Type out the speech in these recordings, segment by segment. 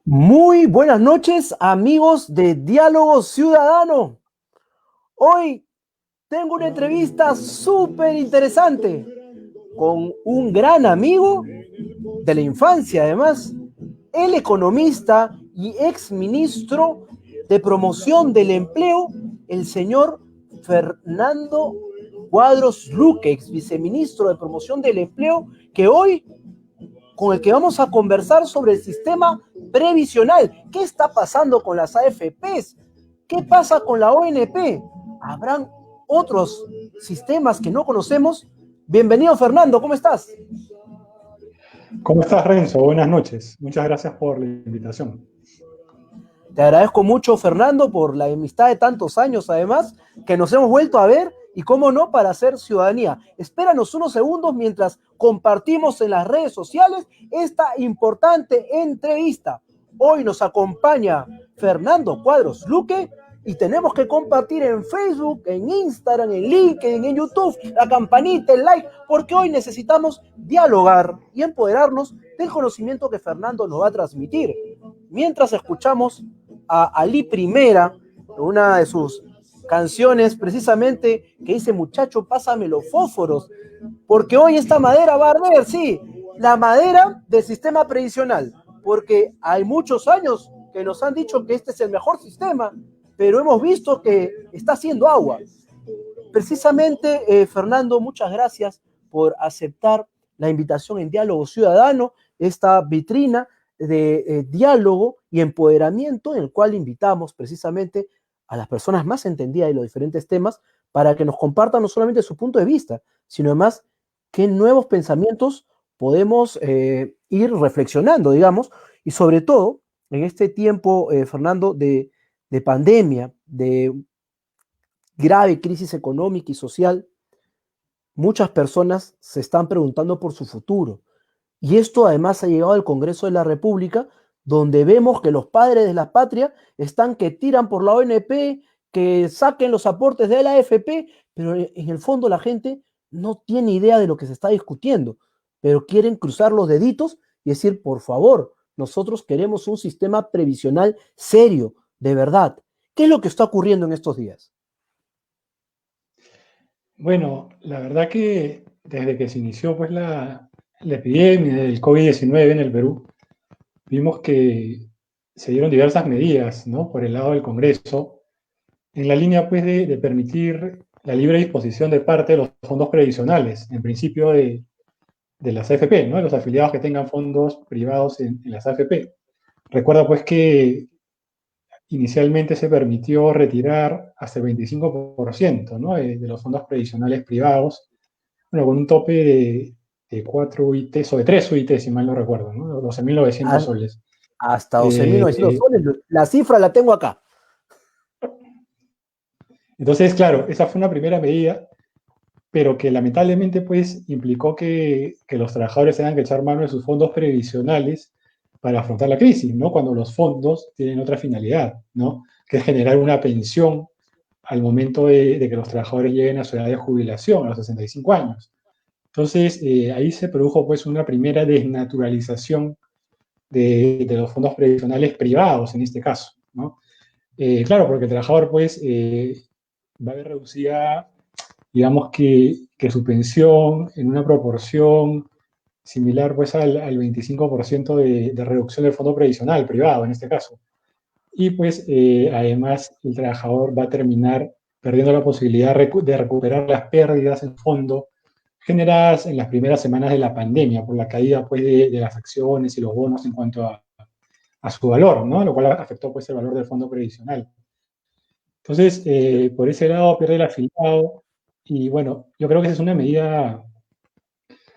Muy buenas noches, amigos de Diálogo Ciudadano. Hoy tengo una entrevista súper interesante con un gran amigo de la infancia, además, el economista y ex ministro de Promoción del Empleo, el señor Fernando Cuadros Luque, ex viceministro de Promoción del Empleo, que hoy con el que vamos a conversar sobre el sistema previsional. ¿Qué está pasando con las AFPs? ¿Qué pasa con la ONP? ¿Habrán otros sistemas que no conocemos? Bienvenido, Fernando, ¿cómo estás? ¿Cómo estás, Renzo? Buenas noches. Muchas gracias por la invitación. Te agradezco mucho, Fernando, por la amistad de tantos años, además, que nos hemos vuelto a ver y, cómo no, para hacer ciudadanía. Espéranos unos segundos mientras compartimos en las redes sociales esta importante entrevista. Hoy nos acompaña Fernando Cuadros Luque y tenemos que compartir en Facebook, en Instagram, en LinkedIn, en YouTube, la campanita, el like, porque hoy necesitamos dialogar y empoderarnos del conocimiento que Fernando nos va a transmitir. Mientras escuchamos a Ali Primera, una de sus canciones precisamente que dice: muchacho, pásame los fósforos, porque hoy esta madera va a arder, sí, la madera del sistema previsional, porque hay muchos años que nos han dicho que este es el mejor sistema, pero hemos visto que está haciendo agua. Precisamente, Fernando, muchas gracias por aceptar la invitación en Diálogo Ciudadano, esta vitrina de diálogo y empoderamiento en el cual invitamos precisamente a las personas más entendidas de los diferentes temas para que nos compartan no solamente su punto de vista, sino además qué nuevos pensamientos podemos ir reflexionando, digamos, y sobre todo en este tiempo, Fernando, de pandemia, de grave crisis económica y social, muchas personas se están preguntando por su futuro. Y esto además ha llegado al Congreso de la República, donde vemos que los padres de la patria están que tiran por la ONP, que saquen los aportes de la AFP, pero en el fondo la gente no tiene idea de lo que se está discutiendo, pero quieren cruzar los deditos y decir: por favor, nosotros queremos un sistema previsional serio, de verdad. ¿Qué es lo que está ocurriendo en estos días? Bueno, la verdad que desde que se inició pues, la epidemia del COVID-19 en el Perú, vimos que se dieron diversas medidas, ¿no? Por el lado del Congreso, en la línea pues, de permitir la libre disposición de parte de los fondos previsionales, en principio de las AFP, ¿no? De los afiliados que tengan fondos privados en las AFP. Recuerda pues que inicialmente se permitió retirar hasta el 25%, ¿no? de los fondos previsionales privados, bueno, con un tope de 4 UITs o de 3 UITs, si mal no recuerdo, ¿no? 12.900 soles. Hasta 12.900 Eh, soles. La cifra la tengo acá. entonces, claro, esa fue una primera medida, pero que lamentablemente pues implicó que los trabajadores tengan que echar mano de sus fondos previsionales para afrontar la crisis, ¿no? Cuando los fondos tienen otra finalidad, ¿no? Que es generar una pensión al momento de que los trabajadores lleguen a su edad de jubilación, a los 65 años. Entonces, ahí se produjo pues una primera desnaturalización de los fondos previsionales privados en este caso, ¿no? Claro, porque el trabajador pues va a ver reducida, digamos que su pensión en una proporción similar pues al 25% de reducción del fondo previsional privado en este caso. Y pues además el trabajador va a terminar perdiendo la posibilidad de recuperar las pérdidas en fondo generadas en las primeras semanas de la pandemia por la caída pues de las acciones y los bonos en cuanto a su valor, ¿no? Lo cual afectó pues el valor del fondo previsional. Entonces, por ese lado pierde el afiliado y bueno, yo creo que esa es una medida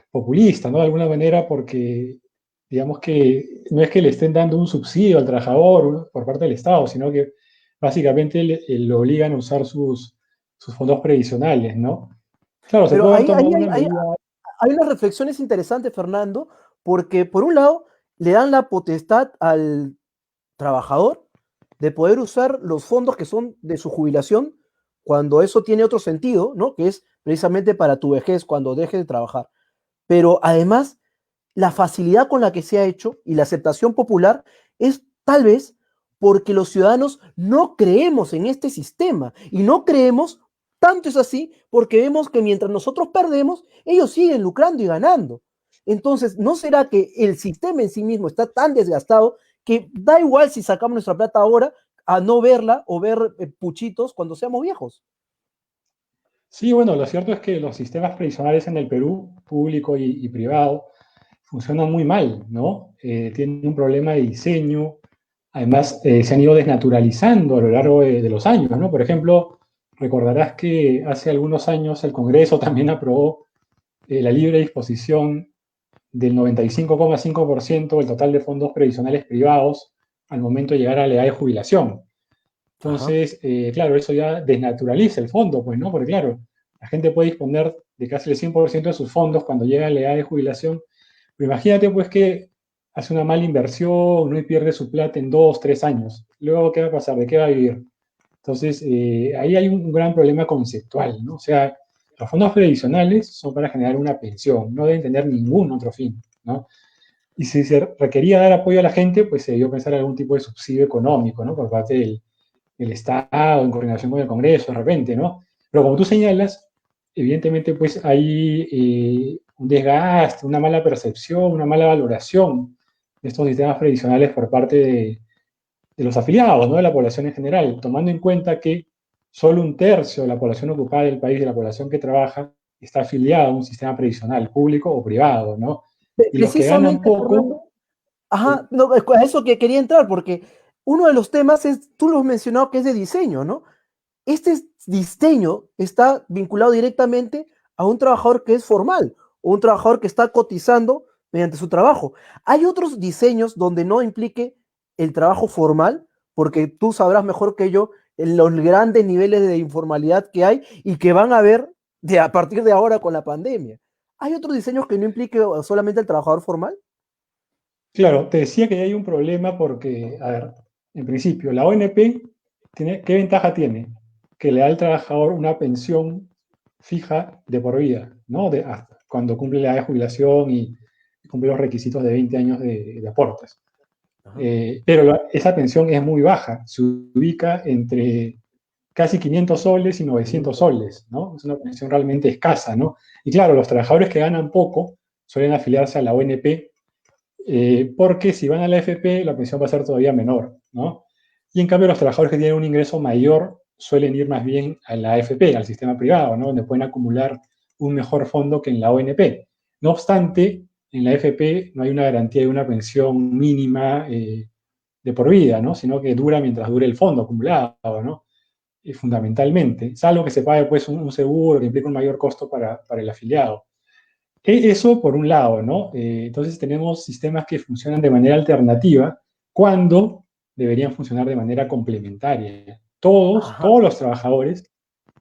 populista, ¿no? De alguna manera porque digamos que no es que le estén dando un subsidio al trabajador por parte del Estado, sino que básicamente lo obligan a usar sus fondos previsionales, ¿no? Claro, se Pero puede haber ahí, ahí tomado hay, una medida. hay unas reflexiones interesantes, Fernando, porque por un lado le dan la potestad al trabajador de poder usar los fondos que son de su jubilación cuando eso tiene otro sentido, ¿no? Que es precisamente para tu vejez, cuando dejes de trabajar. Pero además, la facilidad con la que se ha hecho y la aceptación popular es Tal vez porque los ciudadanos no creemos en este sistema y no creemos, tanto es así, porque vemos que mientras nosotros perdemos, ellos siguen lucrando y ganando. Entonces, ¿no será que el sistema en sí mismo está tan desgastado que da igual si sacamos nuestra plata ahora a no verla o ver puchitos cuando seamos viejos? Sí, bueno, lo cierto es que los sistemas previsionales en el Perú, público y privado, funcionan muy mal, ¿no? Tienen un problema de diseño, además se han ido desnaturalizando a lo largo de los años, ¿no? Por ejemplo, recordarás que hace algunos años el Congreso también aprobó la libre disposición del 95,5% del total de fondos previsionales privados al momento de llegar a la edad de jubilación. Ajá. Entonces, claro, eso ya desnaturaliza el fondo, pues, ¿no? Porque, claro, la gente puede disponer de casi el 100% de sus fondos cuando llega a la edad de jubilación. Pero imagínate, pues, que hace una mala inversión, ¿no? Y pierde su plata en 2, 3 años. Luego, ¿qué va a pasar? ¿De qué va a vivir? Entonces, ahí hay un gran problema conceptual, ¿no? O sea, los fondos previsionales son para generar una pensión, no deben tener ningún otro fin, ¿no? Y si se requería dar apoyo a la gente, pues se debió pensar en algún tipo de subsidio económico, ¿no? Por parte del Estado, en coordinación con el Congreso, de repente, ¿no? Pero como tú señalas, evidentemente, pues hay un desgaste, una mala percepción, una mala valoración de estos sistemas previsionales por parte de los afiliados, ¿no? De la población en general, tomando en cuenta que solo un tercio de la población ocupada del país, de la población que trabaja, está afiliada a un sistema previsional, público o privado, ¿no? Y los que ganan Precisamente, Fernando, poco, ajá, no, a eso que quería entrar, porque uno de los temas es, tú lo has mencionado, que es de diseño, ¿no? Este diseño está vinculado directamente a un trabajador que es formal o un trabajador que está cotizando mediante su trabajo. Hay otros diseños donde no implique el trabajo formal, porque tú sabrás mejor que yo en los grandes niveles de informalidad que hay y que van a haber a partir de ahora con la pandemia. ¿Hay otros diseños que no implique solamente el trabajador formal? claro, te decía que hay un problema porque, a ver, en principio, la ONP, ¿qué ventaja tiene? Que le da al trabajador una pensión fija de por vida, ¿no? Hasta cuando cumple la edad de jubilación y cumple los requisitos de 20 años de aportes. Ajá. Pero esa pensión es muy baja, se ubica entre casi 500 soles y 900 soles, ¿no? Es una pensión realmente escasa, ¿no? Y claro, los trabajadores que ganan poco suelen afiliarse a la ONP porque si van a la AFP la pensión va a ser todavía menor, ¿no? Y en cambio los trabajadores que tienen un ingreso mayor suelen ir más bien a la AFP, al sistema privado, ¿no? Donde pueden acumular un mejor fondo que en la ONP. No obstante, en la AFP no hay una garantía de una pensión mínima de por vida, ¿no? Sino que dura mientras dure el fondo acumulado, ¿no? Fundamentalmente, salvo que se pague pues un seguro que implica un mayor costo para el afiliado. Eso por un lado, ¿no? Entonces tenemos sistemas que funcionan de manera alternativa cuando deberían funcionar de manera complementaria. Ajá. Todos los trabajadores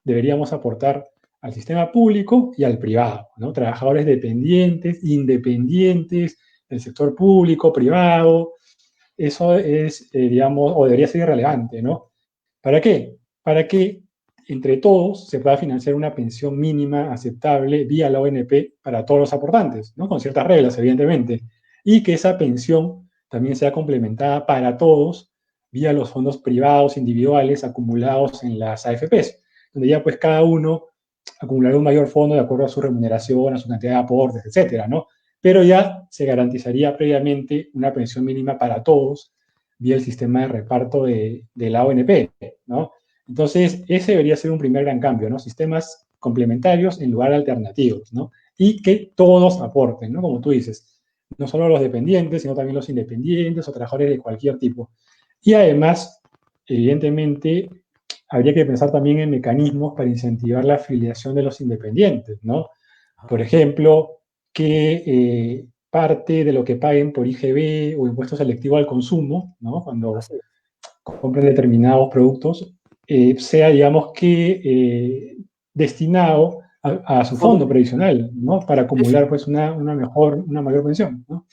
deberíamos aportar al sistema público y al privado, ¿no? Trabajadores dependientes, independientes, del sector público, privado. Eso es, digamos, o debería ser irrelevante, ¿no? ¿Para qué? Para que entre todos se pueda financiar una pensión mínima aceptable vía la ONP para todos los aportantes, ¿no? Con ciertas reglas, evidentemente. Y que esa pensión también sea complementada para todos vía los fondos privados individuales acumulados en las AFPs, donde ya pues cada uno acumulará un mayor fondo de acuerdo a su remuneración, a su cantidad de aportes, etcétera, ¿no? Pero ya se garantizaría previamente una pensión mínima para todos vía el sistema de reparto de la ONP, ¿no? Entonces, ese debería ser un primer gran cambio, ¿no? Sistemas complementarios en lugar de alternativos, ¿no? Y que todos aporten, ¿no? Como tú dices, no solo los dependientes, sino también los independientes o trabajadores de cualquier tipo. Y además, evidentemente, habría que pensar también en mecanismos para incentivar la afiliación de los independientes, ¿no? Por ejemplo, que parte de lo que paguen por IGB o impuesto selectivo al consumo, ¿no? Cuando Así es. compren determinados productos, sea, digamos que, destinado a su Fondo. fondo previsional, ¿no? Para Es, acumular pues una mayor pensión, ¿no?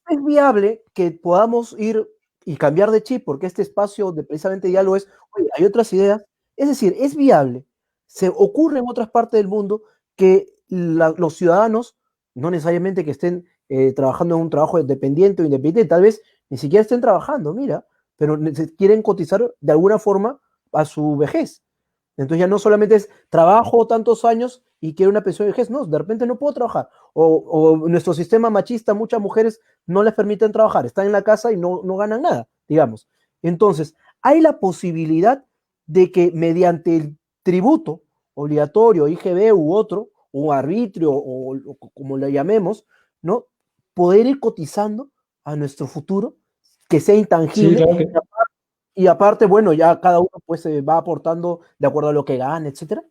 es viable que podamos ir y cambiar de chip, porque este espacio de precisamente ya lo es. Oye, hay otras ideas. Es decir, es viable. Se ocurre en otras partes del mundo que los ciudadanos, no necesariamente que estén trabajando en un trabajo dependiente o independiente, tal vez ni siquiera estén trabajando, mira, pero quieren cotizar de alguna forma a su vejez. Entonces ya no solamente es trabajo tantos años y quiero una pensión de vejez, no, de repente no puedo trabajar. O nuestro sistema machista, muchas mujeres no les permiten trabajar, están en la casa y no ganan nada, digamos. Entonces, hay la posibilidad de que mediante el tributo obligatorio, IGB u otro, o arbitrio, o como le llamemos, ¿no? Poder ir cotizando a nuestro futuro, que sea Sí, intangible, claro que, y aparte, bueno, ya cada uno pues se va aportando de acuerdo a lo que gana, etcétera.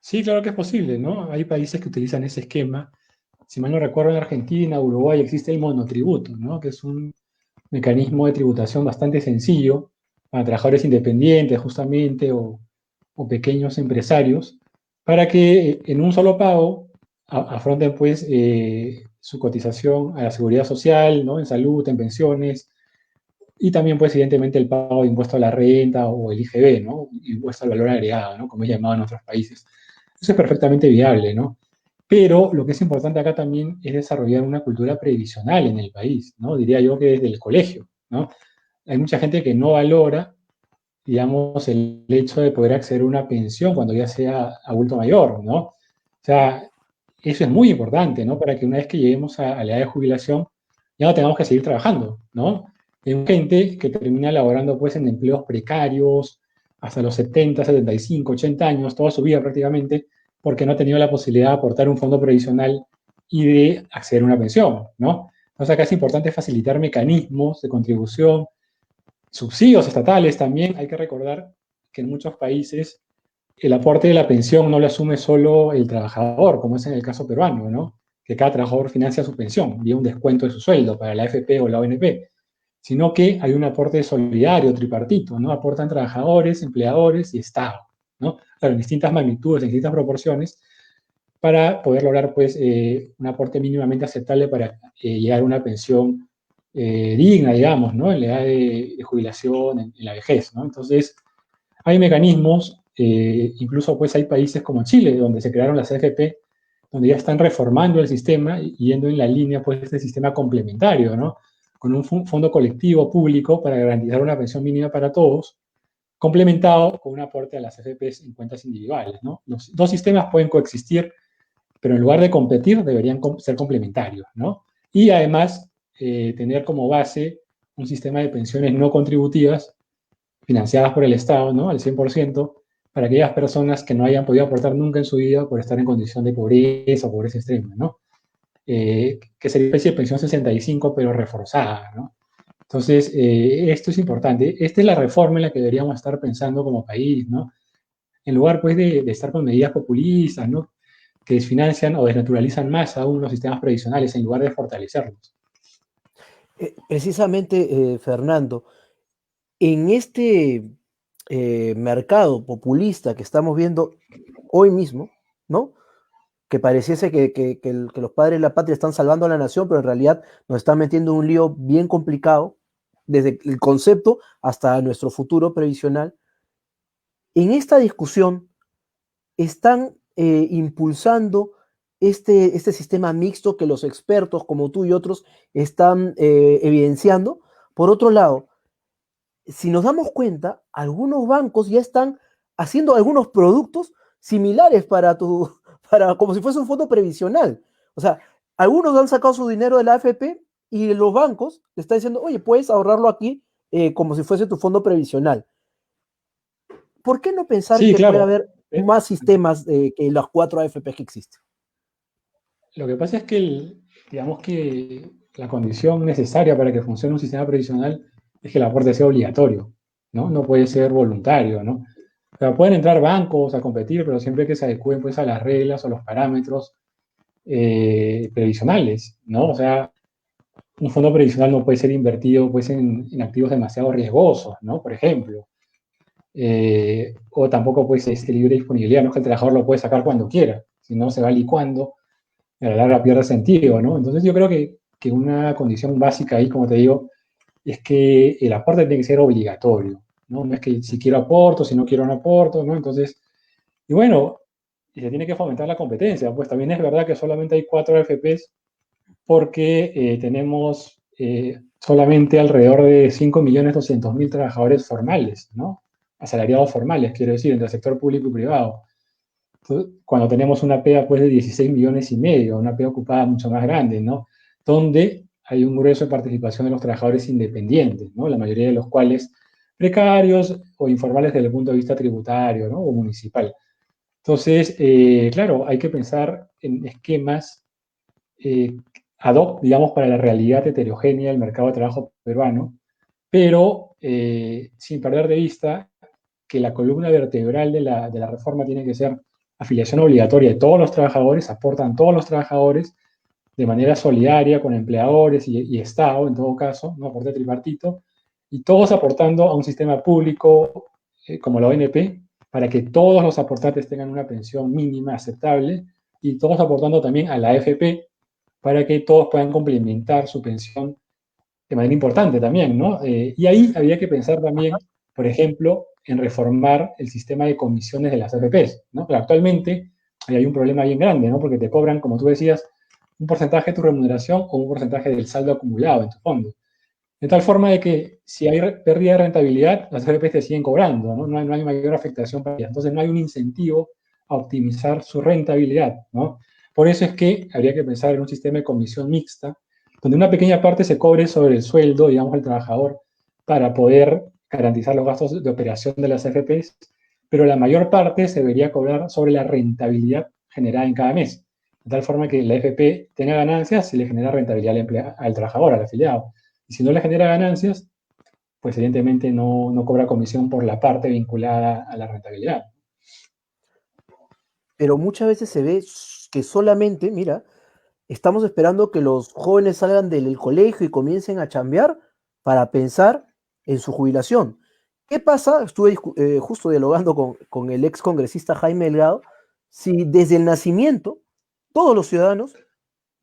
sí, claro que es posible, ¿no? Hay países que utilizan ese esquema. Si mal no recuerdo, en Argentina, Uruguay existe el monotributo, ¿no? Que es un mecanismo de tributación bastante sencillo para trabajadores independientes, justamente, o pequeños empresarios, para que en un solo pago afronten, pues, su cotización a la seguridad social, ¿no? En salud, en pensiones, y también, pues, evidentemente, el pago de impuesto a la renta o el IGB, ¿no? Impuesto al valor agregado, ¿no? Como es llamado en otros países. Eso es perfectamente viable, ¿no? Pero lo que es importante acá también es desarrollar una cultura previsional en el país, ¿no? Diría yo que desde el colegio, ¿no? Hay mucha gente que no valora, digamos, el hecho de poder acceder a una pensión cuando ya sea adulto mayor, ¿no? O sea, eso es muy importante, ¿no? Para que una vez que lleguemos a la edad de jubilación, ya no tengamos que seguir trabajando, ¿no? Hay gente que termina laborando, pues, en empleos precarios hasta los 70, 75, 80 años, toda su vida prácticamente, porque no ha tenido la posibilidad de aportar un fondo previsional y de acceder a una pensión, ¿no? Entonces acá es importante facilitar mecanismos de contribución, subsidios estatales también. Hay que recordar que en muchos países el aporte de la pensión no lo asume solo el trabajador, como es en el caso peruano, ¿no? Que cada trabajador financia su pensión, vía un descuento de su sueldo para la AFP o la ONP, sino que hay un aporte solidario, tripartito, ¿no? Aportan trabajadores, empleadores y Estado, ¿no? Claro, en distintas magnitudes, en distintas proporciones, para poder lograr, pues, un aporte mínimamente aceptable para llegar a una pensión digna, digamos, ¿no? En la edad de jubilación, en la vejez, ¿no? Entonces, hay mecanismos, incluso pues hay países como Chile, donde se crearon las AFP, donde ya están reformando el sistema y yendo en la línea pues de este sistema complementario, ¿no? Con un fondo colectivo público para garantizar una pensión mínima para todos, complementado con un aporte a las AFPs en cuentas individuales, ¿no? Los dos sistemas pueden coexistir, pero en lugar de competir deberían ser complementarios, ¿no? Y además tener como base un sistema de pensiones no contributivas financiadas por el Estado, ¿no? Al 100%, para aquellas personas que no hayan podido aportar nunca en su vida por estar en condición de pobreza o pobreza extrema, ¿no? Que sería una especie de pensión 65, pero reforzada, ¿no? Entonces, esto es importante. Esta es la reforma en la que deberíamos estar pensando como país, ¿no? En lugar, pues, de estar con medidas populistas, ¿no? Que desfinancian o desnaturalizan más aún los sistemas previsionales en lugar de fortalecerlos. Precisamente, Fernando, en este mercado populista que estamos viendo hoy mismo, ¿no? Que pareciese que los padres de la patria están salvando a la nación, pero en realidad nos están metiendo en un lío bien complicado, desde el concepto hasta nuestro futuro previsional. En esta discusión están impulsando este sistema mixto que los expertos como tú y otros están evidenciando. Por otro lado, si nos damos cuenta, algunos bancos ya están haciendo algunos productos similares para como si fuese un fondo previsional. O sea, algunos han sacado su dinero de la AFP y los bancos le están diciendo, oye, puedes ahorrarlo aquí como si fuese tu fondo previsional. ¿Por qué no pensar Sí, que puede claro. haber más sistemas que las 4 AFP que existen? Lo que pasa es que, digamos que la condición necesaria para que funcione un sistema previsional es que el aporte sea obligatorio, ¿no? No puede ser voluntario, ¿no? O sea, pueden entrar bancos a competir, pero siempre que se adecúen, pues, a las reglas o los parámetros previsionales, ¿no? O sea, un fondo previsional no puede ser invertido, pues, en activos demasiado riesgosos, ¿no? Por ejemplo. O tampoco, pues, libre disponibilidad, no es que el trabajador lo puede sacar cuando quiera, si no se va licuando, a la larga pierde sentido, ¿no? Entonces yo creo que una condición básica ahí, como te digo, es que el aporte tiene que ser obligatorio, ¿no? No es que si quiero aporto, si no quiero no aporto, ¿no? Entonces, y bueno, y se tiene que fomentar la competencia, pues también es verdad que solamente hay 4 AFPs porque tenemos solamente alrededor de 5.200.000 trabajadores formales, ¿no? Asalariados formales, quiero decir, entre el sector público y privado. Entonces, cuando tenemos una PEA pues, de 16,5 millones, una PEA ocupada mucho más grande, ¿no? Donde hay un grueso de participación de los trabajadores independientes, ¿no? La mayoría de los cuales precarios o informales desde el punto de vista tributario, ¿no? O municipal. Entonces, claro, hay que pensar en esquemas ad hoc, digamos, para la realidad heterogénea del mercado de trabajo peruano, pero sin perder de vista que la columna vertebral de la reforma tiene que ser afiliación obligatoria de todos los trabajadores, aportan todos los trabajadores de manera solidaria con empleadores y Estado, en todo caso, no aporte tripartito, y todos aportando a un sistema público como la ONP, para que todos los aportantes tengan una pensión mínima aceptable, y todos aportando también a la AFP, para que todos puedan complementar su pensión de manera importante también, ¿no? Y ahí había que pensar también, por ejemplo, en reformar el sistema de comisiones de las AFPs, ¿no? Pero actualmente ahí hay un problema bien grande, ¿no? Porque te cobran, como tú decías, un porcentaje de tu remuneración o un porcentaje del saldo acumulado en tu fondo. De tal forma de que si hay pérdida de rentabilidad, las AFPs te siguen cobrando, ¿no? No hay mayor afectación para ellas. Entonces no hay un incentivo a optimizar su rentabilidad, ¿no? Por eso es que habría que pensar en un sistema de comisión mixta, donde una pequeña parte se cobre sobre el sueldo, digamos, del trabajador, para poder garantizar los gastos de operación de las AFPs, pero la mayor parte se debería cobrar sobre la rentabilidad generada en cada mes, de tal forma que la AFP tenga ganancias y le genera rentabilidad al trabajador, al afiliado. Y si no le genera ganancias, pues evidentemente no cobra comisión por la parte vinculada a la rentabilidad. Pero muchas veces se ve que solamente, mira, estamos esperando que los jóvenes salgan del colegio y comiencen a chambear para pensar en su jubilación. ¿Qué pasa? Estuve justo dialogando con el ex congresista Jaime Delgado, si desde el nacimiento todos los ciudadanos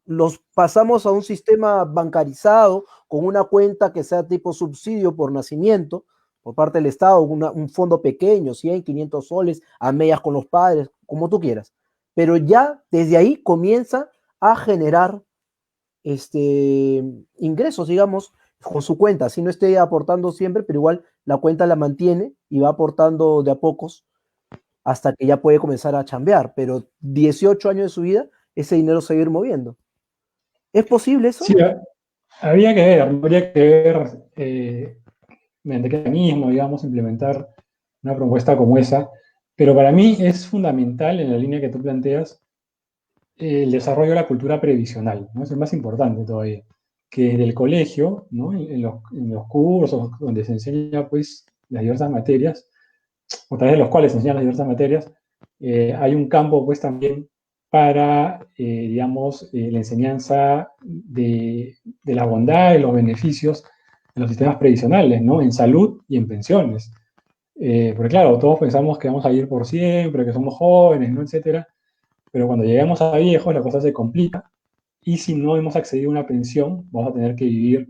los pasamos a un sistema bancarizado con una cuenta que sea tipo subsidio por nacimiento por parte del Estado, un fondo pequeño, 100, 500 soles, a medias con los padres, como tú quieras. Pero ya desde ahí comienza a generar ingresos, digamos, con su cuenta, así no esté aportando siempre, pero igual la cuenta la mantiene y va aportando de a pocos hasta que ya puede comenzar a chambear, pero 18 años de su vida, ese dinero se va a ir moviendo. ¿Es posible eso? Sí, habría que ver mediante qué mecanismo, digamos, implementar una propuesta como esa, pero para mí es fundamental en la línea que tú planteas el desarrollo de la cultura previsional, ¿no? Es el más importante todavía, que desde el colegio, ¿no? En los cursos donde se enseña pues, las diversas materias, o a través de los cuales se enseñan las diversas materias, hay un campo pues también para, digamos, la enseñanza de la bondad y los beneficios de los sistemas previsionales, ¿no? En salud y en pensiones. Porque claro, todos pensamos que vamos a ir por siempre, que somos jóvenes, ¿no? Etcétera. Pero cuando lleguemos a viejos, la cosa se complica. Y si no hemos accedido a una pensión, vamos a tener que vivir,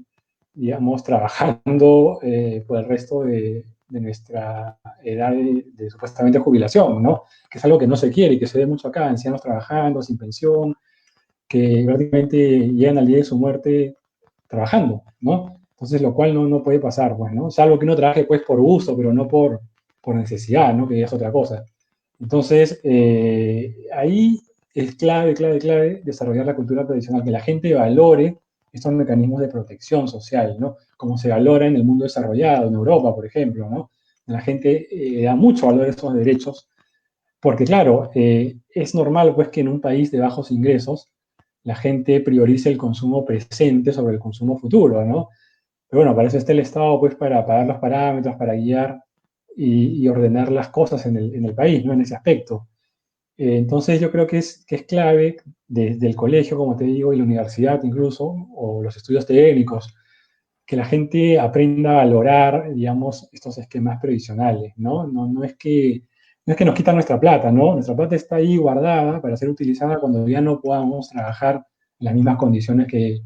digamos, trabajando por el resto de nuestra edad de supuestamente jubilación, ¿no? Que es algo que no se quiere y que se ve mucho acá, ancianos trabajando sin pensión, que prácticamente llegan al día de su muerte trabajando, ¿no? Entonces, lo cual no puede pasar, pues, ¿no? Salvo que uno trabaje, pues, por gusto, pero no por necesidad, ¿no? Que es otra cosa. Entonces, ahí es clave desarrollar la cultura tradicional, que la gente valore estos mecanismos de protección social, ¿no? Como se valora en el mundo desarrollado, en Europa, por ejemplo, ¿no? La gente da mucho valor a estos derechos, porque claro, es normal pues que en un país de bajos ingresos la gente priorice el consumo presente sobre el consumo futuro, ¿no? Pero bueno, para eso está el Estado, pues, para pagar los parámetros, para guiar y ordenar las cosas en el país, ¿no? En ese aspecto. Entonces yo creo que es clave desde el colegio, como te digo, y la universidad incluso, o los estudios técnicos, que la gente aprenda a valorar, digamos, estos esquemas previsionales, ¿no? No es que nos quitan nuestra plata, ¿no? Nuestra plata está ahí guardada para ser utilizada cuando ya no podamos trabajar en las mismas condiciones que,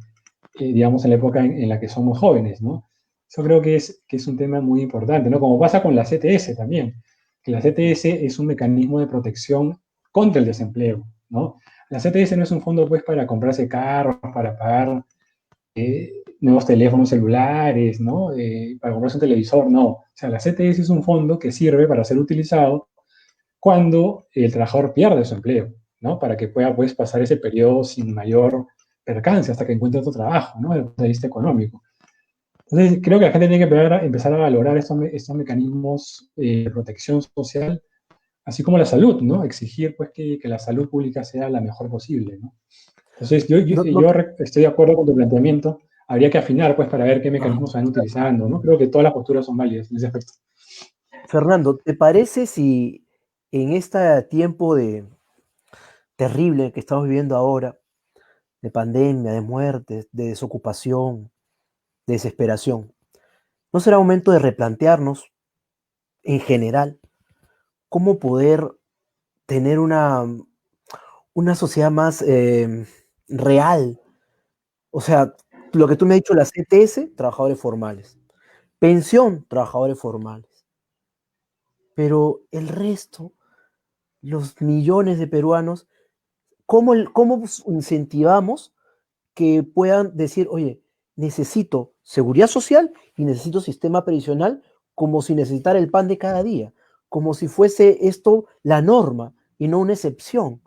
digamos, en la época en la que somos jóvenes, ¿no? Eso creo que es un tema muy importante, ¿no? Como pasa con la CTS también, que la CTS es un mecanismo de protección contra el desempleo, ¿no? La CTS no es un fondo pues para comprarse carros, para pagar nuevos teléfonos celulares, ¿no? Para comprarse un televisor, no. O sea, la CTS es un fondo que sirve para ser utilizado cuando el trabajador pierde su empleo, ¿no? Para que pueda pues pasar ese periodo sin mayor percance hasta que encuentre otro trabajo, ¿no? Desde el punto de vista económico. Entonces, creo que la gente tiene que empezar a valorar estos mecanismos de protección social, así como la salud, ¿no? Exigir, pues, que la salud pública sea la mejor posible, ¿no? Entonces, No, no, estoy de acuerdo con tu planteamiento. Habría que afinar, pues, para ver qué ajá. mecanismos se van utilizando, ¿no? Creo que todas las posturas son válidas en ese aspecto. Fernando, ¿te parece si en este tiempo de terrible que estamos viviendo ahora, de pandemia, de muertes, de desocupación, de desesperación, no será momento de replantearnos en general cómo poder tener una sociedad más real? O sea, lo que tú me has dicho, la CTS, trabajadores formales, pensión, trabajadores formales, pero el resto, los millones de peruanos, ¿cómo incentivamos que puedan decir, oye, necesito seguridad social y necesito sistema previsional como si necesitara el pan de cada día, como si fuese esto la norma y no una excepción?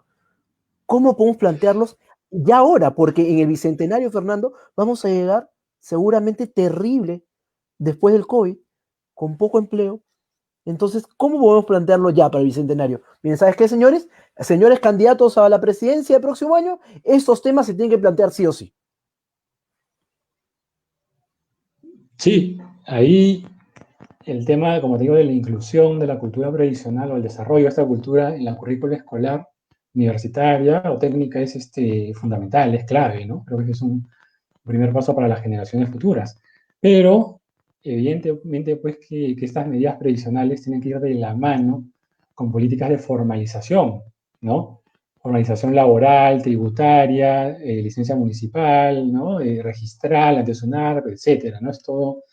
¿Cómo podemos plantearlos ya ahora? Porque en el bicentenario, Fernando, vamos a llegar seguramente terrible después del COVID, con poco empleo. Entonces, ¿cómo podemos plantearlo ya para el bicentenario? Miren, ¿sabes qué, señores? Señores candidatos a la presidencia del próximo año, estos temas se tienen que plantear sí o sí. Sí, ahí el tema, como te digo, de la inclusión de la cultura previsional o el desarrollo de esta cultura en la currícula escolar, universitaria o técnica es fundamental, es clave, ¿no? Creo que ese es un primer paso para las generaciones futuras. Pero, evidentemente, pues que estas medidas previsionales tienen que ir de la mano con políticas de formalización, ¿no? Formalización laboral, tributaria, licencia municipal, ¿no? Registral, ante SUNAR, etcétera, ¿no? Es todo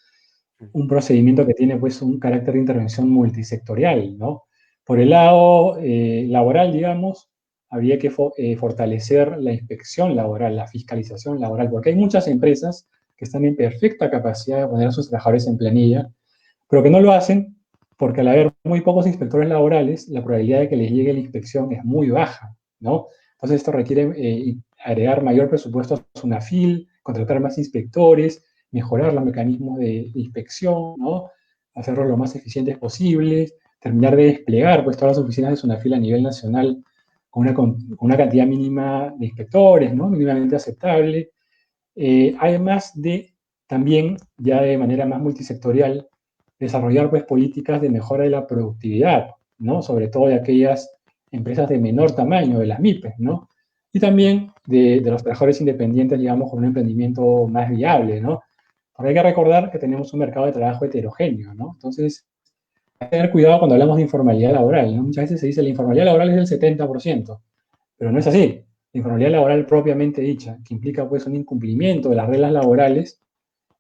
un procedimiento que tiene pues un carácter de intervención multisectorial, ¿no? Por el lado laboral, digamos, habría que fortalecer la inspección laboral, la fiscalización laboral, porque hay muchas empresas que están en perfecta capacidad de poner a sus trabajadores en planilla, pero que no lo hacen porque al haber muy pocos inspectores laborales, la probabilidad de que les llegue la inspección es muy baja, ¿no? Entonces esto requiere agregar mayor presupuesto a SUNAFIL, contratar más inspectores, mejorar los mecanismos de inspección, ¿no? Hacerlos lo más eficientes posibles, terminar de desplegar pues, todas las oficinas de SUNAFIL a nivel nacional con una cantidad mínima de inspectores, ¿no? Mínimamente aceptable. Además de también, ya de manera más multisectorial, desarrollar pues, políticas de mejora de la productividad, ¿no? Sobre todo de aquellas empresas de menor tamaño, de las MIPES, ¿no? Y también de los trabajadores independientes, digamos, con un emprendimiento más viable, ¿no? Porque hay que recordar que tenemos un mercado de trabajo heterogéneo, ¿no? Entonces, hay que tener cuidado cuando hablamos de informalidad laboral, ¿no? Muchas veces se dice que la informalidad laboral es del 70%, pero no es así. La informalidad laboral propiamente dicha, que implica pues un incumplimiento de las reglas laborales,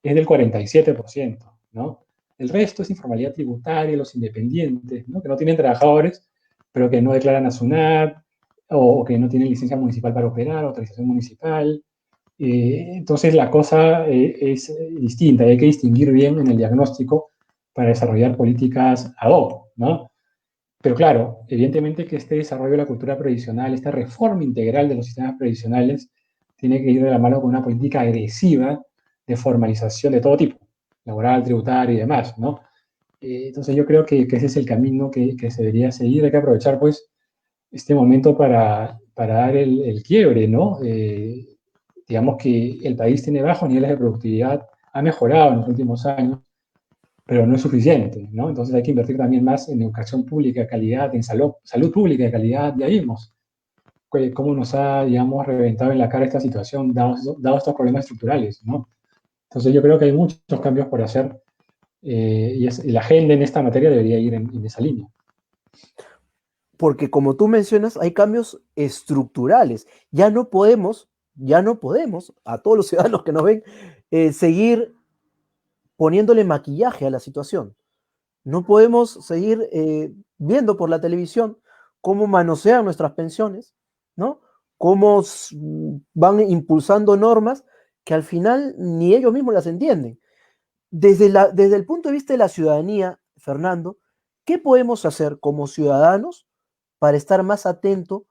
es del 47%, ¿no? El resto es informalidad tributaria, los independientes, ¿no? Que no tienen trabajadores, pero que no declaran a SUNAT, o que no tienen licencia municipal para operar, autorización municipal. Entonces la cosa es distinta, hay que distinguir bien en el diagnóstico para desarrollar políticas ad hoc, ¿no? Pero claro, evidentemente que este desarrollo de la cultura previsional, esta reforma integral de los sistemas previsionales, tiene que ir de la mano con una política agresiva de formalización de todo tipo, laboral, tributaria y demás, ¿no? Entonces yo creo que ese es el camino que se debería seguir. Hay que aprovechar, pues, este momento para dar el quiebre, ¿no? Digamos que el país tiene bajos niveles de productividad, ha mejorado en los últimos años, pero no es suficiente, ¿no? Entonces hay que invertir también más en educación pública de calidad, en salud pública de calidad. Ya vimos cómo nos ha, digamos, reventado en la cara esta situación, dado estos problemas estructurales, ¿no? Entonces yo creo que hay muchos cambios por hacer y la agenda en esta materia debería ir en esa línea. Porque como tú mencionas, hay cambios estructurales. Ya no podemos, a todos los ciudadanos que nos ven, seguir poniéndole maquillaje a la situación. No podemos seguir viendo por la televisión cómo manosean nuestras pensiones, ¿no? cómo van impulsando normas que al final ni ellos mismos las entienden. Desde el punto de vista de la ciudadanía, Fernando, ¿qué podemos hacer como ciudadanos para estar más atentos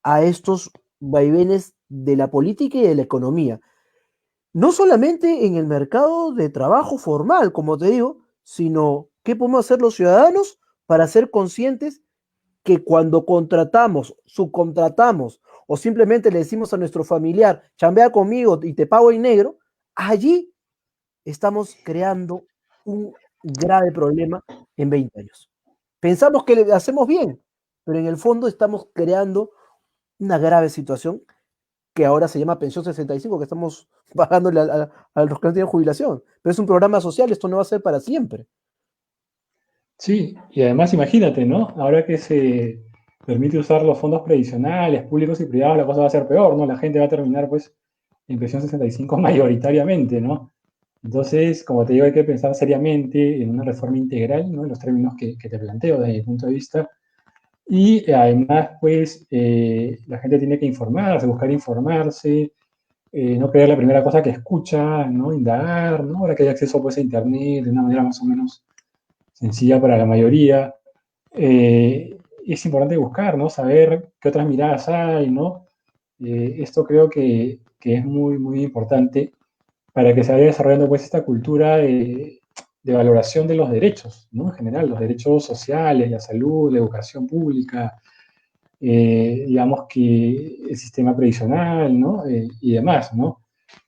a estos vaivenes de la política y de la economía? No solamente en el mercado de trabajo formal, como te digo, sino qué podemos hacer los ciudadanos para ser conscientes que cuando contratamos, subcontratamos o simplemente le decimos a nuestro familiar, chambea conmigo y te pago en negro, allí estamos creando un grave problema en 20 años. Pensamos que le hacemos bien, pero en el fondo estamos creando una grave situación que ahora se llama Pensión 65, que estamos pagándole a los que no tienen jubilación. Pero es un programa social, esto no va a ser para siempre. Sí, y además imagínate, ¿no? Ahora que se permite usar los fondos previsionales, públicos y privados, la cosa va a ser peor, ¿no? La gente va a terminar, pues, en pensión 65 mayoritariamente, ¿no? Entonces, como te digo, hay que pensar seriamente en una reforma integral, ¿no? En los términos que te planteo desde mi punto de vista. Y además, pues, la gente tiene que informarse, buscar informarse, no creer la primera cosa que escucha, ¿no? Indagar, ¿no? Ahora que hay acceso, pues, a Internet de una manera más o menos sencilla para la mayoría. Es importante buscar, ¿no? Saber qué otras miradas hay, ¿no? Esto creo que es muy, muy importante para que se vaya desarrollando pues esta cultura de valoración de los derechos, ¿no? En general, los derechos sociales, la salud, la educación pública, digamos que el sistema previsional, ¿no? Y demás, ¿no?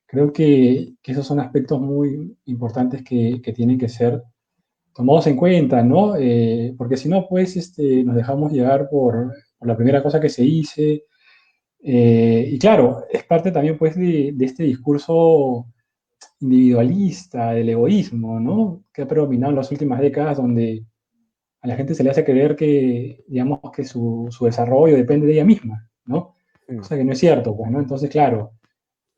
Creo que esos son aspectos muy importantes que tienen que ser tomados en cuenta, ¿no? Porque si no, pues nos dejamos llevar por la primera cosa que se dice. Y claro, es parte también pues de este discurso individualista, del egoísmo, ¿no? Que ha predominado en las últimas décadas, donde a la gente se le hace creer que, digamos, que su desarrollo depende de ella misma, ¿no? Mm. Cosa que no es cierto, pues, ¿no? Entonces, claro,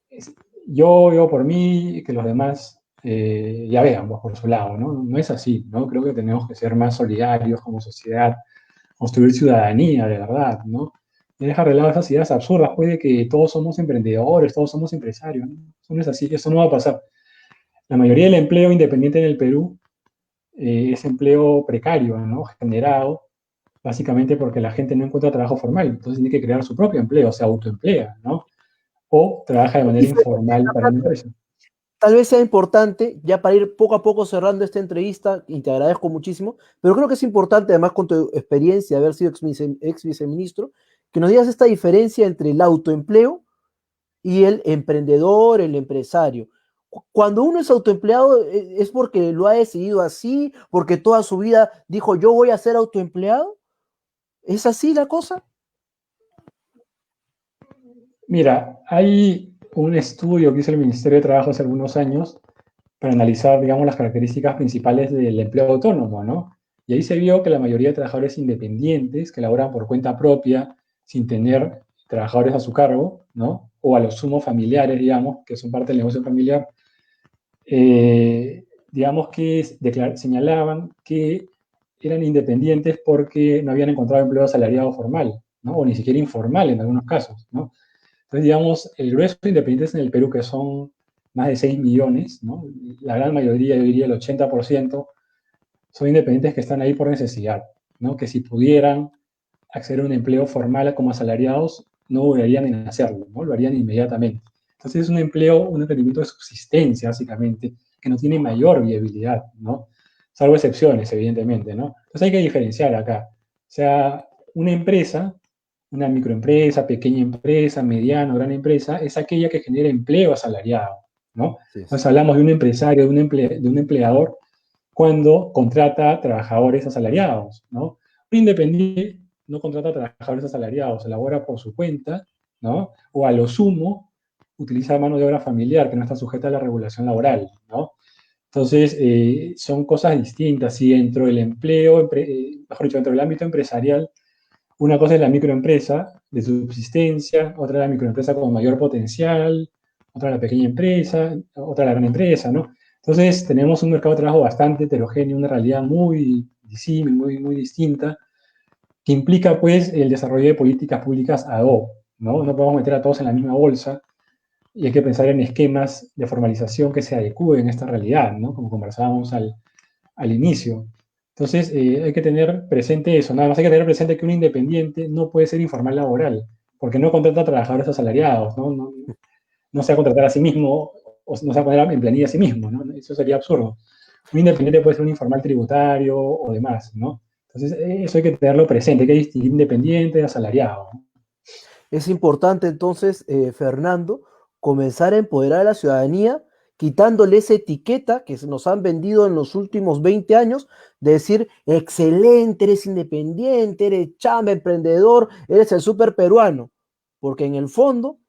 es- yo por mí, que los demás ya vean pues, por su lado, ¿no? No es así, ¿no? Creo que tenemos que ser más solidarios como sociedad, construir ciudadanía de verdad, ¿no? Y dejar de lado esas ideas absurdas, pues, de que todos somos emprendedores, todos somos empresarios, ¿no? Eso no es así, eso no va a pasar. La mayoría del empleo independiente en el Perú es empleo precario, ¿no? Generado básicamente porque la gente no encuentra trabajo formal, entonces tiene que crear su propio empleo, se autoemplea, ¿no? O trabaja de manera Y informal para una empresa. tal vez sea importante, ya para ir poco a poco cerrando esta entrevista, y te agradezco muchísimo, pero creo que es importante, además con tu experiencia de haber sido ex viceministro, que nos digas esta diferencia entre el autoempleo y el emprendedor, el empresario. Cuando uno es autoempleado, ¿es porque lo ha decidido así? ¿Porque toda su vida dijo yo voy a ser autoempleado? ¿Es así la cosa? Mira, hay un estudio que hizo el Ministerio de Trabajo hace algunos años para analizar, digamos, las características principales del empleo autónomo, ¿no? Y ahí se vio que la mayoría de trabajadores independientes que laboran por cuenta propia, sin tener trabajadores a su cargo, ¿no? O a los sumos familiares, digamos, que son parte del negocio familiar, digamos que señalaban que eran independientes porque no habían encontrado empleo asalariado formal, ¿no? O ni siquiera informal en algunos casos, ¿no? Entonces, digamos, el grueso de independientes en el Perú, que son más de 6 millones, ¿no? La gran mayoría, yo diría el 80%, son independientes que están ahí por necesidad, ¿no? Que si pudieran acceder a un empleo formal como asalariados, no dudarían en hacerlo, ¿no? Lo harían inmediatamente. Entonces es un empleo, un emprendimiento de subsistencia, básicamente, que no tiene mayor viabilidad, ¿no? Salvo excepciones, evidentemente, ¿no? Entonces hay que diferenciar acá. O sea, una empresa, una microempresa, pequeña empresa, mediana o gran empresa, es aquella que genera empleo asalariado, ¿no? Sí, Entonces hablamos de un empresario, de un empleador, cuando contrata trabajadores asalariados, ¿no? Un independiente no contrata trabajadores asalariados, elabora por su cuenta, ¿no? O a lo sumo utiliza mano de obra familiar que no está sujeta a la regulación laboral, ¿no? Entonces, son cosas distintas. Y dentro del empleo, mejor dicho, dentro del ámbito empresarial, una cosa es la microempresa de subsistencia, otra es la microempresa con mayor potencial, otra la pequeña empresa, otra la gran empresa, ¿no? Entonces tenemos un mercado de trabajo bastante heterogéneo, una realidad muy disímil, muy, muy distinta, que implica pues el desarrollo de políticas públicas ad hoc, ¿no? No podemos meter a todos en la misma bolsa y hay que pensar en esquemas de formalización que se adecúen a esta realidad, ¿no? Como conversábamos al inicio. Entonces, hay que tener presente eso. Nada más hay que tener presente que un independiente no puede ser informal laboral, porque no contrata a trabajadores asalariados, ¿no? No se va a contratar a sí mismo o no se va a poner en planilla a sí mismo, ¿no? Eso sería absurdo. Un independiente puede ser un informal tributario o demás, ¿no? Entonces, eso hay que tenerlo presente, hay que distinguir independiente de asalariado. Es importante entonces, Fernando, comenzar a empoderar a la ciudadanía, quitándole esa etiqueta que nos han vendido en los últimos 20 años, de decir, excelente, eres independiente, eres chamba, emprendedor, eres el súper peruano, porque en el fondo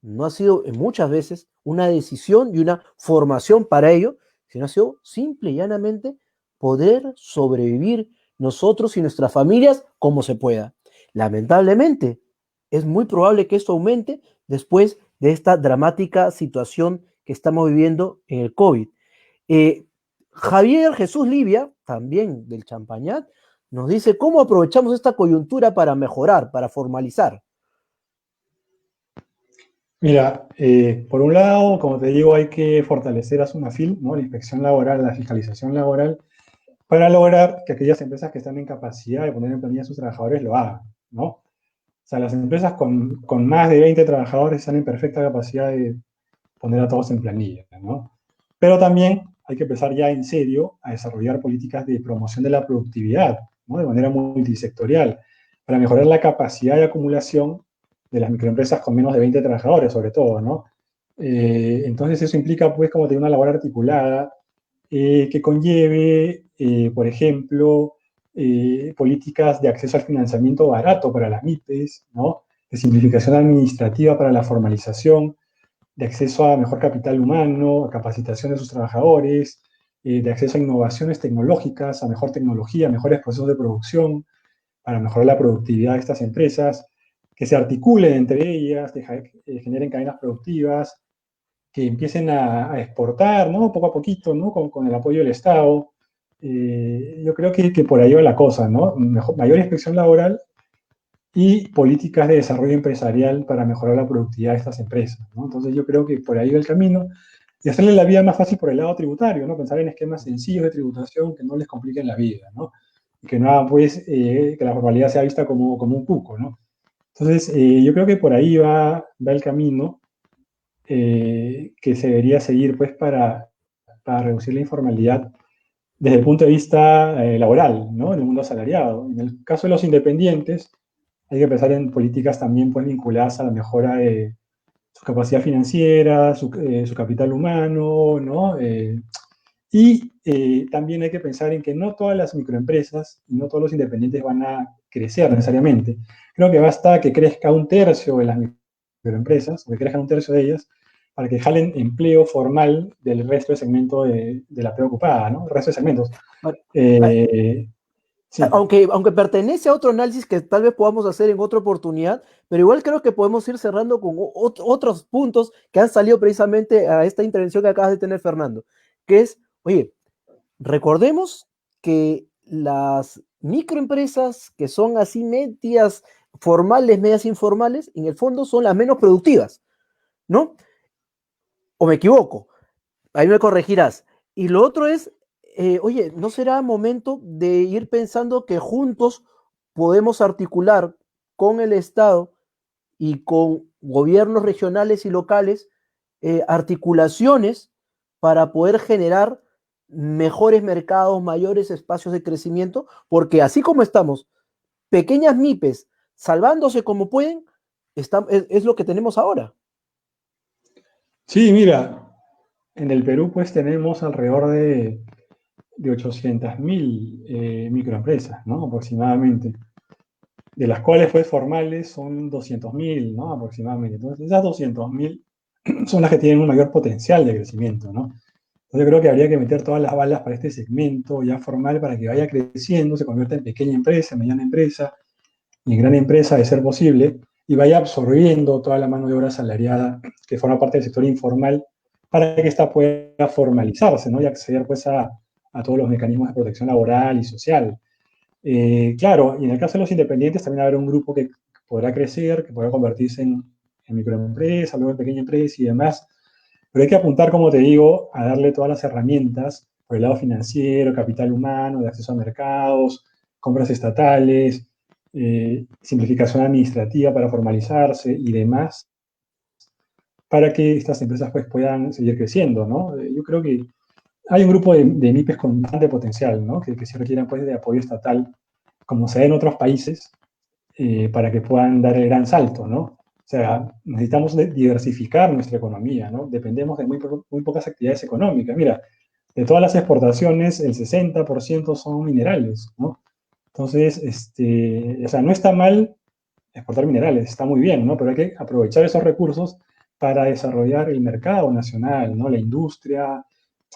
no ha sido muchas veces una decisión y una formación para ello, sino ha sido simple y llanamente poder sobrevivir nosotros y nuestras familias como se pueda. Lamentablemente, es muy probable que esto aumente después de esta dramática situación que estamos viviendo en el COVID. Eh, Javier Jesús Livia, también del Champañat, nos dice cómo aprovechamos esta coyuntura para mejorar, para formalizar. Mira, por un lado, como te digo, hay que fortalecer a SUNAFIL, ¿no? La inspección laboral, la fiscalización laboral, para lograr que aquellas empresas que están en capacidad de poner en planilla a sus trabajadores lo hagan, ¿no? O sea, las empresas con más de 20 trabajadores están en perfecta capacidad de poner a todos en planilla, ¿no? Pero también hay que empezar ya en serio a desarrollar políticas de promoción de la productividad, ¿no? De manera multisectorial, para mejorar la capacidad de acumulación de las microempresas con menos de 20 trabajadores, sobre todo, ¿no? Entonces eso implica, pues, como tener una labor articulada que conlleve, por ejemplo, políticas de acceso al financiamiento barato para las MIPES, ¿no? De simplificación administrativa para la formalización, de acceso a mejor capital humano, a capacitación de sus trabajadores, de acceso a innovaciones tecnológicas, a mejor tecnología, mejores procesos de producción, para mejorar la productividad de estas empresas, que se articulen entre ellas, que generen cadenas productivas, que empiecen a exportar, ¿no? Poco a poquito, ¿no? Con el apoyo del Estado. Yo creo que por ahí va la cosa, ¿no? Mayor inspección laboral y políticas de desarrollo empresarial para mejorar la productividad de estas empresas, ¿no? Entonces yo creo que por ahí va el camino y hacerle la vida más fácil por el lado tributario, ¿no? Pensar en esquemas sencillos de tributación que no les compliquen la vida, ¿no? Y que no hagan, pues, que la formalidad sea vista como un cuco, ¿no? Entonces, yo creo que por ahí va el camino que se debería seguir, pues, para reducir la informalidad desde el punto de vista laboral, ¿no? En el mundo asalariado. En el caso de los independientes, hay que pensar en políticas también pues, vinculadas a la mejora de su capacidad financiera, su capital humano, ¿no? También hay que pensar en que no todas las microempresas y no todos los independientes van a crecer necesariamente. Creo que basta que crezca un tercio de las microempresas, o que crezcan un tercio de ellas, para que jalen empleo formal del resto del segmento de la preocupada, ¿no? El resto de segmentos. Sí. Aunque pertenece a otro análisis que tal vez podamos hacer en otra oportunidad, pero igual creo que podemos ir cerrando con otros puntos que han salido precisamente a esta intervención que acabas de tener, Fernando, que es, oye, recordemos que las microempresas que son así medias formales, medias informales, en el fondo son las menos productivas, ¿no? ¿O me equivoco? Ahí me corregirás. Y lo otro es, oye, ¿no será momento de ir pensando que juntos podemos articular con el Estado y con gobiernos regionales y locales articulaciones para poder generar mejores mercados, mayores espacios de crecimiento? Porque así como estamos, pequeñas MIPES salvándose como pueden, es lo que tenemos ahora. Sí, mira, en el Perú pues tenemos alrededor de 800.000 microempresas, ¿no? Aproximadamente, de las cuales pues formales son 200.000, ¿no? Aproximadamente. Entonces, esas 200.000 son las que tienen un mayor potencial de crecimiento, ¿no? Entonces, yo creo que habría que meter todas las balas para este segmento ya formal para que vaya creciendo, se convierta en pequeña empresa, mediana empresa y en gran empresa, de ser posible, y vaya absorbiendo toda la mano de obra asalariada que forma parte del sector informal para que ésta pueda formalizarse, ¿no? Y acceder pues a todos los mecanismos de protección laboral y social. Claro, y en el caso de los independientes también va a haber un grupo que podrá crecer, que podrá convertirse en microempresa, luego en pequeña empresa y demás. Pero hay que apuntar, como te digo, a darle todas las herramientas por el lado financiero, capital humano, de acceso a mercados, compras estatales, simplificación administrativa para formalizarse y demás, para que estas empresas pues, puedan seguir creciendo, ¿no? Yo creo que hay un grupo de MIPES con bastante potencial, ¿no? Que sí requieren pues, de apoyo estatal, como se ve en otros países, para que puedan dar el gran salto, ¿no? O sea, necesitamos diversificar nuestra economía, ¿no? Dependemos de muy pocas actividades económicas. Mira, de todas las exportaciones, el 60% son minerales, ¿no? Entonces, o sea, no está mal exportar minerales, está muy bien, ¿no? Pero hay que aprovechar esos recursos para desarrollar el mercado nacional, ¿no? La industria,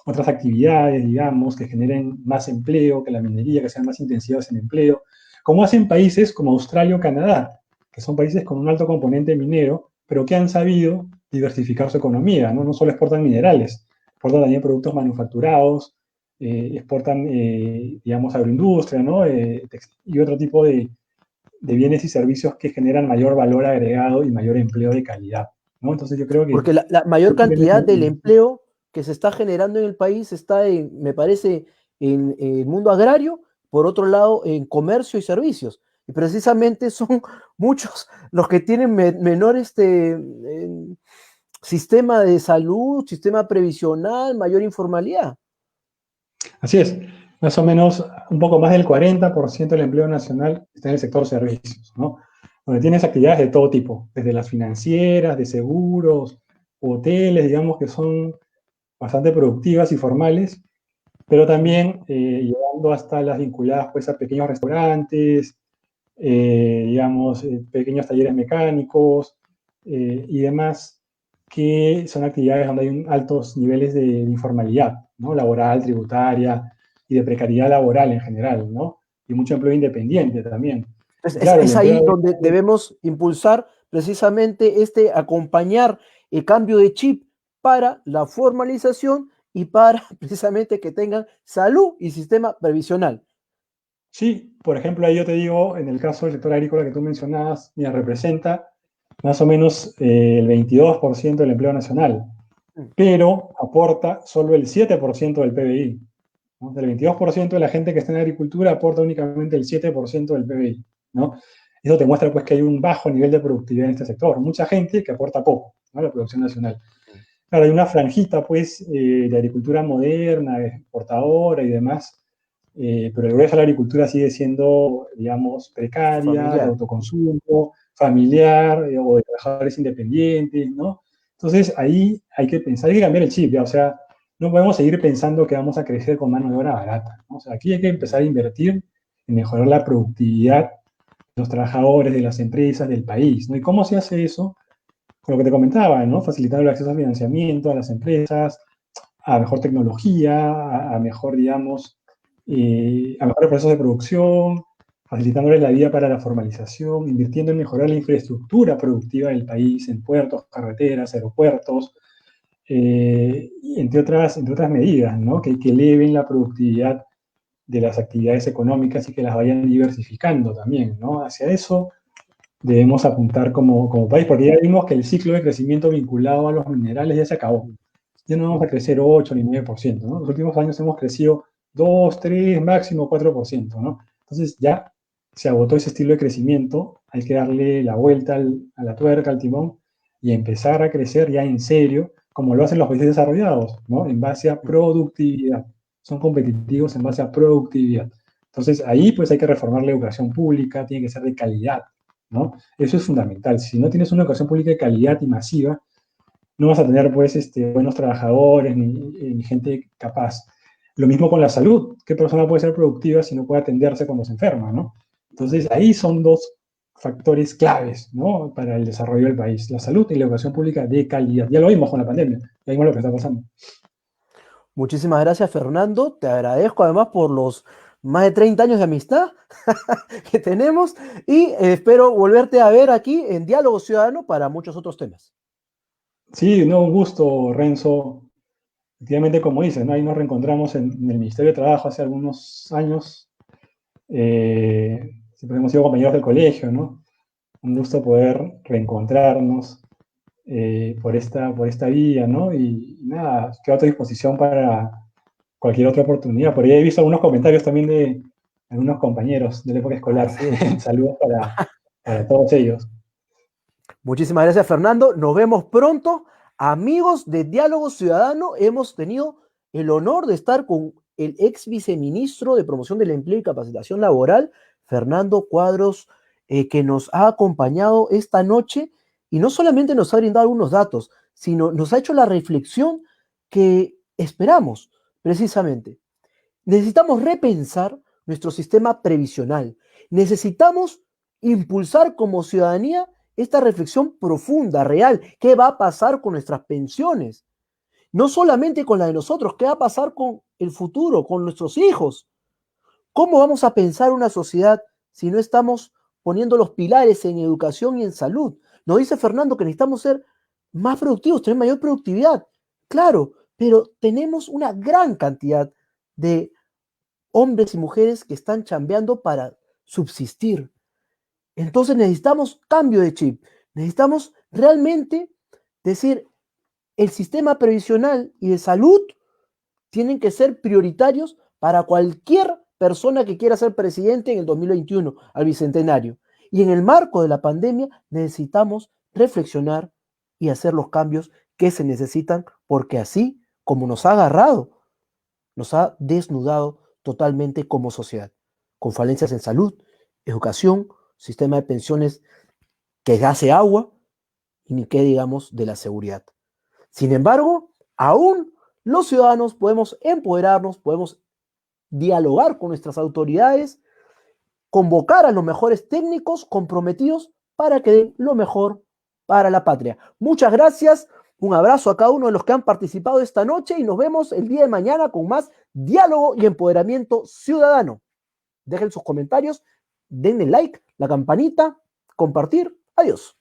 otras actividades, digamos, que generen más empleo, que la minería, que sean más intensivas en empleo, como hacen países como Australia o Canadá, que son países con un alto componente minero, pero que han sabido diversificar su economía, ¿no? No solo exportan minerales, exportan también productos manufacturados, exportan, digamos, agroindustria, ¿no? Y otro tipo de bienes y servicios que generan mayor valor agregado y mayor empleo de calidad, ¿no? Entonces yo creo que Porque la mayor cantidad del empleo que se está generando en el país está me parece, en el mundo agrario, por otro lado, en comercio y servicios. Y precisamente son muchos los que tienen menor sistema de salud, sistema previsional, mayor informalidad. así es, más o menos un poco más del 40% del empleo nacional está en el sector servicios, ¿no? Donde tienes actividades de todo tipo, desde las financieras, de seguros, hoteles, digamos que son bastante productivas y formales, pero también llegando hasta las vinculadas pues, a pequeños restaurantes, digamos, pequeños talleres mecánicos y demás, que son actividades donde hay altos niveles de informalidad, ¿no? Laboral, tributaria y de precariedad laboral en general, ¿no? Y mucho empleo independiente también. Es, Y es- claro, el es empleo... ahí donde debemos impulsar precisamente acompañar el cambio de chip para la formalización y para precisamente que tengan salud y sistema previsional. Sí, por ejemplo, ahí yo te digo, en el caso del sector agrícola que tú mencionabas, mira, representa más o menos el 22% del empleo nacional, pero aporta solo el 7% del PBI. ¿No? Del 22% de la gente que está en agricultura aporta únicamente el 7% del PBI, ¿no? Eso te muestra pues, que hay un bajo nivel de productividad en este sector. Mucha gente que aporta poco, ¿no?, a la producción nacional. Claro, hay una franjita pues, de agricultura moderna, exportadora y demás, pero el grueso de la agricultura sigue siendo, digamos, precaria, de Familiar. autoconsumo, familiar, o de trabajadores independientes, ¿no? Entonces ahí hay que pensar, hay que cambiar el chip, ¿ya? O sea, no podemos seguir pensando que vamos a crecer con mano de obra barata, ¿no? O sea, aquí hay que empezar a invertir en mejorar la productividad de los trabajadores, de las empresas, del país, ¿no? ¿Y cómo se hace eso? Con lo que te comentaba, ¿no? Facilitando el acceso a financiamiento a las empresas, a mejor tecnología, a mejor, digamos, a mejores procesos de producción, facilitándoles la vía para la formalización, invirtiendo en mejorar la infraestructura productiva del país, en puertos, carreteras, aeropuertos, y entre otras medidas, ¿no? Que eleven la productividad de las actividades económicas y que las vayan diversificando también, ¿no? Hacia eso debemos apuntar como país, porque ya vimos que el ciclo de crecimiento vinculado a los minerales ya se acabó. Ya no vamos a crecer 8 ni 9%, ¿no? Los últimos años hemos crecido 2, 3, máximo 4%, ¿no? Entonces ya se agotó ese estilo de crecimiento, hay que darle la vuelta a la tuerca, al timón, y empezar a crecer ya en serio, como lo hacen los países desarrollados, ¿no? En base a productividad. Son competitivos en base a productividad. Entonces ahí pues hay que reformar la educación pública, tiene que ser de calidad, ¿no? Eso es fundamental. Si no tienes una educación pública de calidad y masiva, no vas a tener pues buenos trabajadores ni gente capaz. Lo mismo con la salud. ¿Qué persona puede ser productiva si no puede atenderse cuando se enferma, ¿no? Entonces ahí son dos factores claves, ¿no?, para el desarrollo del país, la salud y la educación pública de calidad. Ya lo vimos con la pandemia, ya vimos lo que está pasando. Muchísimas gracias, Fernando. Te agradezco además por los más de 30 años de amistad que tenemos y espero volverte a ver aquí en Diálogo Ciudadano para muchos otros temas. Sí, no, un gusto, Renzo. Efectivamente, como dices, ¿no?, ahí nos reencontramos en el Ministerio de Trabajo hace algunos años. Siempre hemos sido compañeros del colegio, ¿no? un gusto poder reencontrarnos por esta vía, ¿no? Y nada, quedo a tu disposición para cualquier otra oportunidad. Por ahí he visto algunos comentarios también de algunos compañeros de la época escolar. Así es. Saludos para todos ellos. Muchísimas gracias, Fernando. Nos vemos pronto. Amigos de Diálogo Ciudadano, hemos tenido el honor de estar con el ex viceministro de Promoción del Empleo y Capacitación Laboral, Fernando Cuadros, que nos ha acompañado esta noche y no solamente nos ha brindado algunos datos, sino nos ha hecho la reflexión que esperamos, precisamente. Necesitamos repensar nuestro sistema previsional. Necesitamos impulsar como ciudadanía esta reflexión profunda, real. ¿Qué va a pasar con nuestras pensiones? No solamente con la de nosotros, ¿qué va a pasar con el futuro, con nuestros hijos? ¿Cómo vamos a pensar una sociedad si no estamos poniendo los pilares en educación y en salud? Nos dice Fernando que necesitamos ser más productivos, tener mayor productividad. Claro, pero tenemos una gran cantidad de hombres y mujeres que están chambeando para subsistir. Entonces necesitamos cambio de chip. Necesitamos realmente decir, el sistema previsional y de salud tienen que ser prioritarios para cualquier persona que quiera ser presidente en el 2021, al bicentenario. Y en el marco de la pandemia necesitamos reflexionar y hacer los cambios que se necesitan, porque así como nos ha agarrado, nos ha desnudado totalmente como sociedad, con falencias en salud, educación, sistema de pensiones que hace agua y ni qué digamos de la seguridad. Sin embargo, aún los ciudadanos podemos empoderarnos, podemos dialogar con nuestras autoridades, convocar a los mejores técnicos comprometidos para que den lo mejor para la patria. Muchas gracias, un abrazo a cada uno de los que han participado esta noche y nos vemos el día de mañana con más diálogo y empoderamiento ciudadano. Dejen sus comentarios, denle like, la campanita, compartir. Adiós.